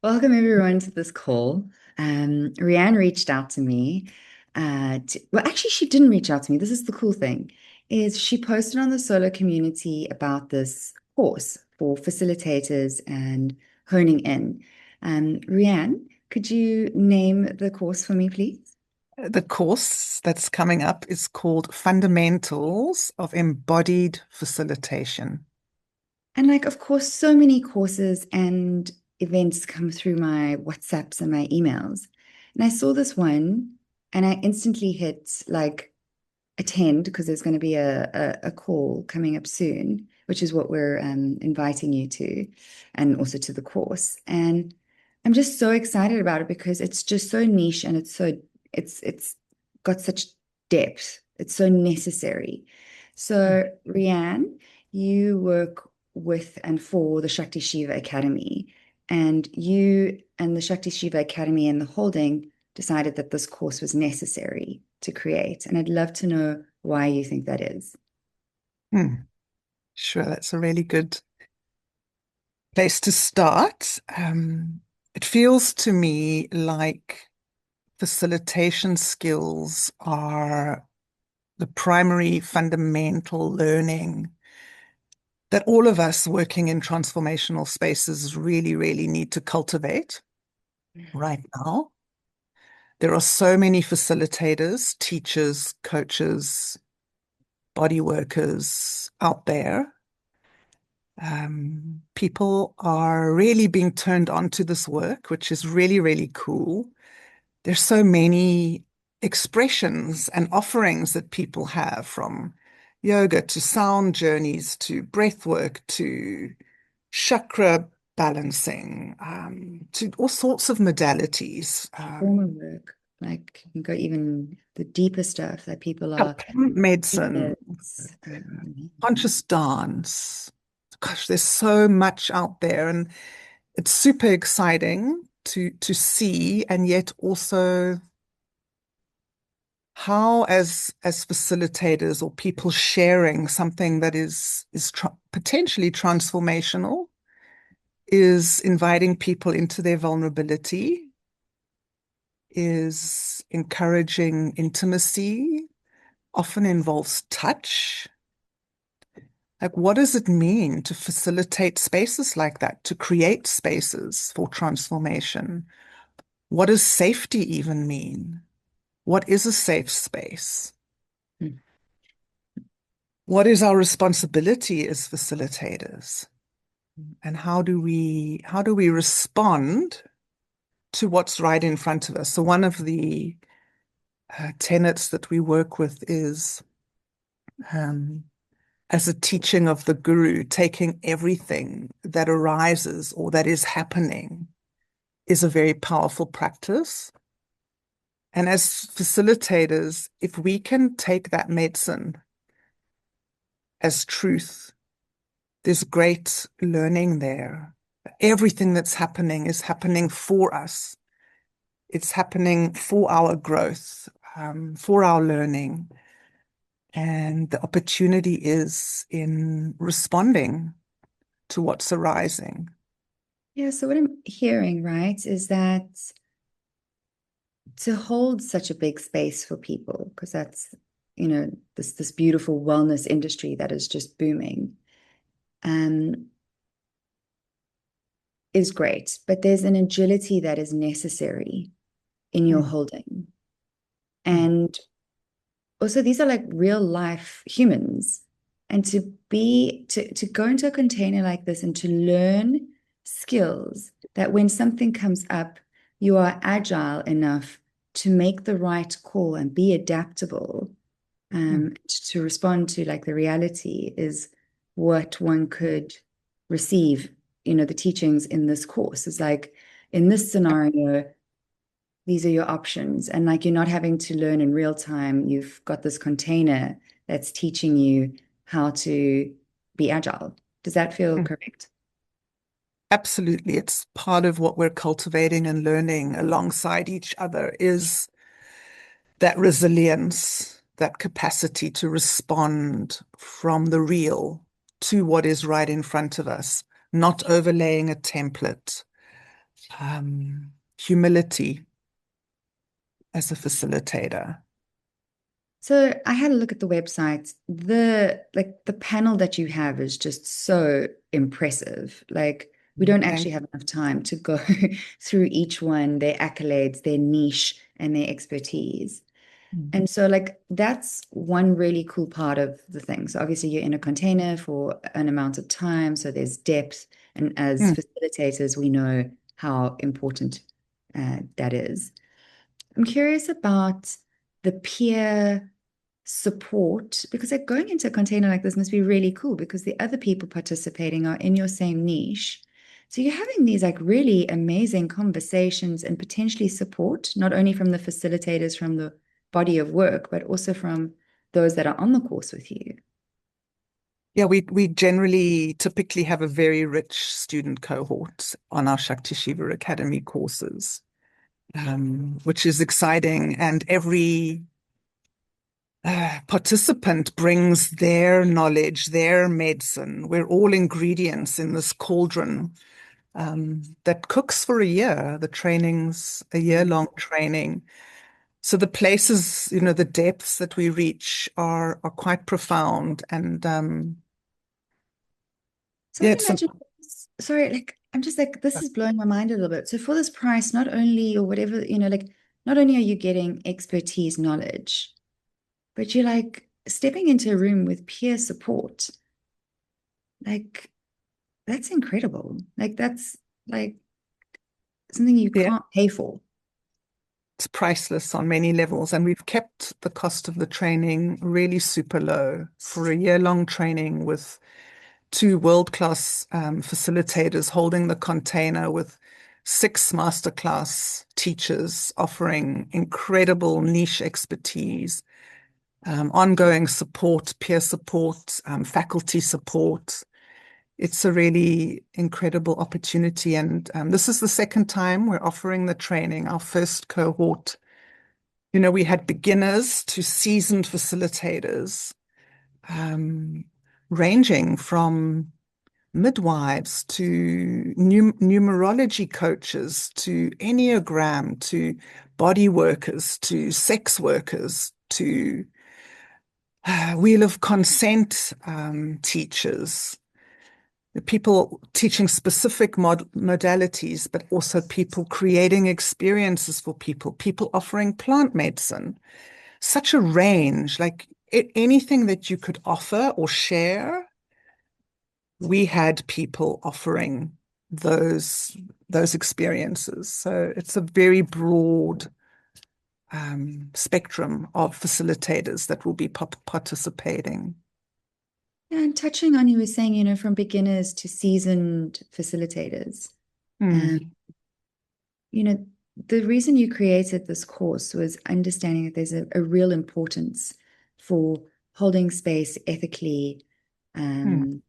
Welcome everyone to this call. Rhianne reached out to me. Well, actually, she didn't reach out to me. This is the cool thing, is she posted on the S.O.L.O community about this course for facilitators and honing in. Rhianne, could you name the course for me, please? The course that's coming up is called Fundamentals of Embodied Facilitation. And like, of course, so many courses and events come through my WhatsApps and my emails. And I saw this one and I instantly hit like attend because there's going to be a call coming up soon, which is what we're inviting you to, and also to the course. And I'm just so excited about it because it's just so niche and it's got such depth. It's so necessary. So, Rhianne, you work with and for the Shakti Shiva Academy, and you and the Shakti Shiva Academy and the holding decided that this course was necessary to create. And I'd love to know why you think that is. Hmm. Sure, that's a really good place to start. It feels to me like facilitation skills are the primary fundamental learning that all of us working in transformational spaces really, really need to cultivate right now. There are so many facilitators, teachers, coaches, body workers out there. People are really being turned on to this work, which is really, really cool. There's so many expressions and offerings that people have, from yoga to sound journeys to breath work to chakra balancing, to all sorts of modalities. Former work, like you can go even the deeper stuff that people are Plant medicine, it's, conscious dance. Gosh, there's so much out there, and it's super exciting to see, and yet also how, as facilitators or people sharing something that is potentially transformational, is inviting people into their vulnerability, is encouraging intimacy, often involves touch. Like, what does it mean to facilitate spaces like that, to create spaces for transformation? What does safety even mean? What is a safe space? What is our responsibility as facilitators? And how do we respond to what's right in front of us? So one of the tenets that we work with is, um, as a teaching of the guru, taking everything that arises or that is happening is a very powerful practice. And as facilitators, if we can take that medicine as truth, there's great learning there. Everything that's happening is happening for us. It's happening for our growth, for our learning. And the opportunity is in responding to what's arising. yeah, so what I'm hearing, right, is that to hold such a big space for people, because that's, this beautiful wellness industry that is just booming, um, is great. But there's an agility that is necessary in your Mm, holding. mm, And also these are like real life humans. And to go into a container like this and to learn skills that when something comes up, you are agile enough to make the right call and be adaptable, mm, to respond to like the reality is what one could receive. The teachings in this course is like in this scenario, these are your options. And like you're not having to learn in real time. You've got this container that's teaching you how to be agile. Does that feel mm. correct? Absolutely. It's part of what we're cultivating and learning alongside each other is that resilience, that capacity to respond from the real to what is right in front of us, not overlaying a template, humility as a facilitator. So I had a look at the website. The panel that you have is just so impressive. Like we don't Thank actually have enough time to go through each one, their accolades, their niche, and their expertise. you. And so like that's one really cool part of the thing. So obviously you're in a container for an amount of time, so there's depth. And as Mm. facilitators, we know how important that is. I'm curious about the peer support because like going into a container like this must be really cool because the other people participating are in your same niche. So you're having these like really amazing conversations and potentially support, not only from the facilitators from the body of work, but also from those that are on the course with you. Yeah, we generally typically have a very rich student cohort on our Shakti Shiva Academy courses, which is exciting. And every participant brings their knowledge, their medicine. We're all ingredients in this cauldron that cooks for a year. The training's a year-long training. So the places, the depths that we reach are quite profound. And So yeah, I it's imagine, sorry, like I'm just like, this is blowing my mind a little bit. So for this price, not only or whatever, like not only are you getting expertise, knowledge, but you're like stepping into a room with peer support. Like that's incredible. Like that's like something you yeah, can't pay for. it's priceless on many levels. And we've kept the cost of the training really super low for a year-long training with two world-class facilitators holding the container with 6 masterclass teachers offering incredible niche expertise, ongoing support, peer support, faculty support. It's a really incredible opportunity. And this is the second time we're offering the training. Our first cohort, we had beginners to seasoned facilitators, um, ranging from midwives to numerology coaches to Enneagram to body workers to sex workers to Wheel of Consent teachers, the people teaching specific modalities, but also people creating experiences for people, people offering plant medicine. Such a range, like anything that you could offer or share, we had people offering those those experiences. So it's a very broad spectrum of facilitators that will be participating. Yeah, and touching on you were saying, from beginners to seasoned facilitators. Um, Mm, you know, the reason you created this course was understanding that there's a real importance for holding space ethically, mm, um,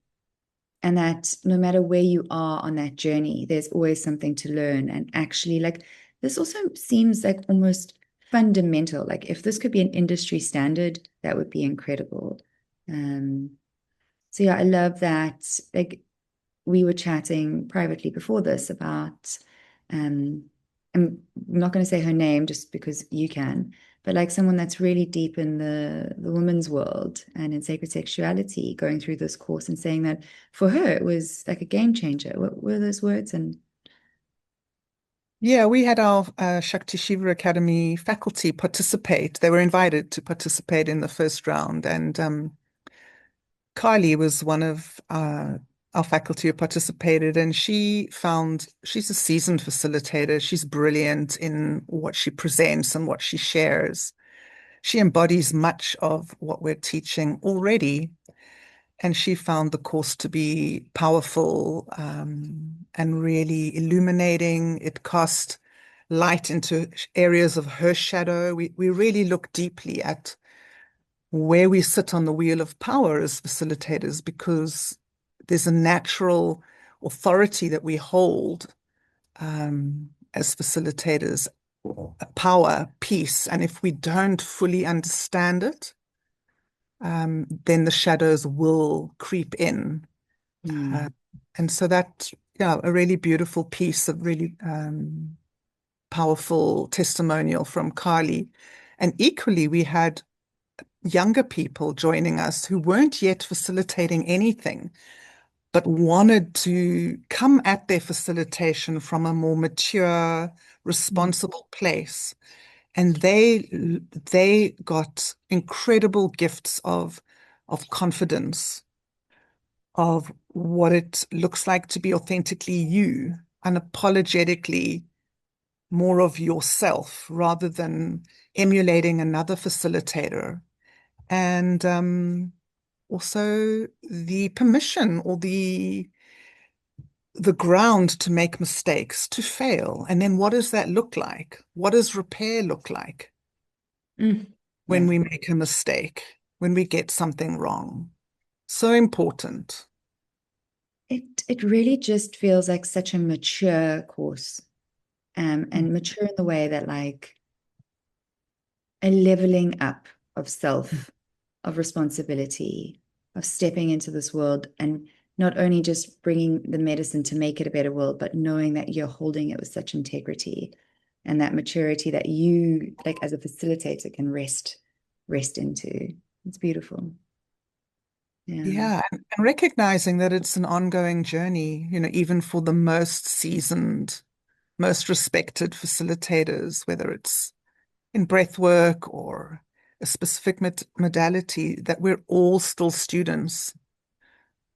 and that no matter where you are on that journey, there's always something to learn. And actually, like this also seems like almost fundamental. Like if this could be an industry standard, that would be incredible. Um, so yeah, I love that. Like we were chatting privately before this about um I'm not going to say her name just because you can, but like someone that's really deep in the woman's world and in sacred sexuality going through this course and saying that for her it was like a game changer. What were those words? And Yeah, we had our Shakti Shiva Academy faculty participate. They were invited to participate in the first round, and Kylie was one of our faculty who participated, and she's a seasoned facilitator. She's brilliant in what she presents and what she shares. She embodies much of what we're teaching already, and she found the course to be powerful and really illuminating. It cast light into areas of her shadow. We really look deeply at where we sit on the wheel of power as facilitators because there's a natural authority that we hold as facilitators, a power, peace. And if we don't fully understand it, then the shadows will creep in. Uh, mm, and so that yeah, a really beautiful piece, a really powerful testimonial from Carly. And equally, we had younger people joining us who weren't yet facilitating anything, but wanted to come at their facilitation from a more mature, Mm. responsible place. And they got incredible gifts of confidence, of what it looks like to be authentically you, unapologetically more of yourself rather than emulating another facilitator. And also the permission or the ground to make mistakes, to fail. And then what does that look like? What does repair look like Mm. when Yeah. we make a mistake, when we get something wrong? So important. It really just feels like such a mature course, and mature in the way that like a leveling up of self, of responsibility, of stepping into this world and not only just bringing the medicine to make it a better world, but knowing that you're holding it with such integrity and that maturity that you, like as a facilitator, can rest into. It's beautiful. Yeah. Yeah, and recognizing that it's an ongoing journey, even for the most seasoned, most respected facilitators, whether it's in breath work or a specific modality, that we're all still students,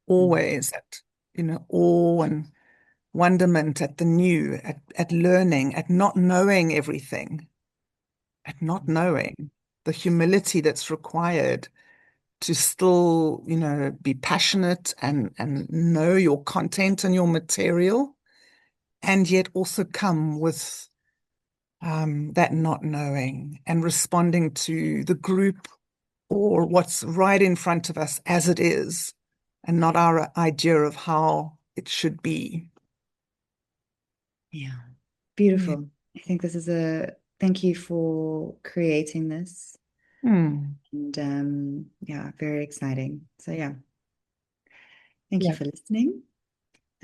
Mm. always at, awe and wonderment at the new, at learning, at not knowing everything, at not knowing the humility that's required to still, be passionate and know your content and your material, and yet also come with that not knowing and responding to the group or what's right in front of us as it is, and not our idea of how it should be. Yeah. Yeah. Beautiful. I think this is a thank you for creating this. Hmm. And yeah, very exciting. So yeah, thank you Yeah. for listening.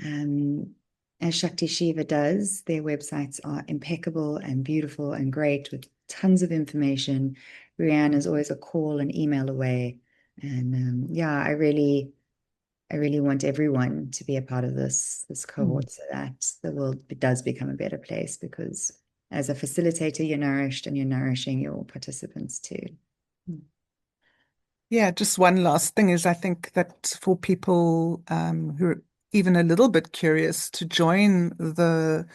Um, as Shakti Shiva does, their websites are impeccable and beautiful and great with tons of information. Rhianne is always a call and email away. And yeah, I really want everyone to be a part of this Hmm. cohort so that the world does become a better place because as a facilitator, you're nourished and you're nourishing your participants too. Yeah, just one last thing is I think that for people who are even a little bit curious to join the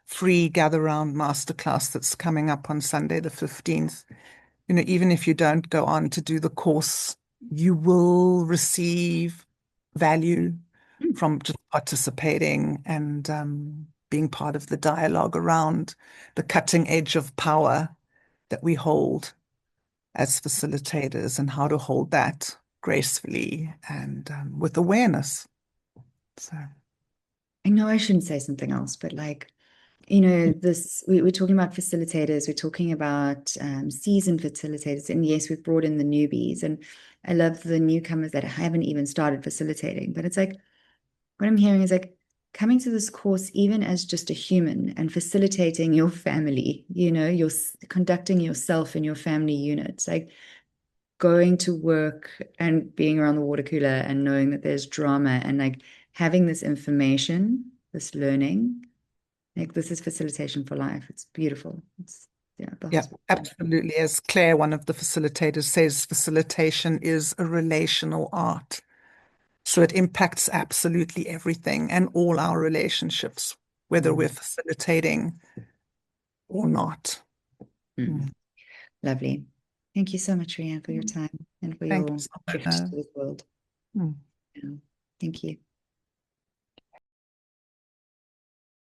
free Gather Round masterclass that's coming up on Sunday, the 15th, even if you don't go on to do the course, you will receive value Mm. from just participating and being part of the dialogue around the cutting edge of power that we hold as facilitators and how to hold that gracefully and with awareness. So, I know I shouldn't say something else, but like, this we're talking about facilitators, we're talking about seasoned facilitators, and yes, we've brought in the newbies, and I love the newcomers that haven't even started facilitating. But it's like what I'm hearing is like coming to this course even as just a human and facilitating your family, you're conducting yourself in your family units, like going to work and being around the water cooler and knowing that there's drama and like having this information, this learning, like this is facilitation for life. It's beautiful. It's yeah, the yeah, hospital. absolutely. As Claire, one of the facilitators, says, facilitation is a relational art. So it impacts absolutely everything and all our relationships, whether we're Mm. facilitating or not. Mm. Mm. Lovely. Thank you so much, Rhianne, for your time and for Thank your you, gift Simona. to this world. Mm. Yeah. Thank you.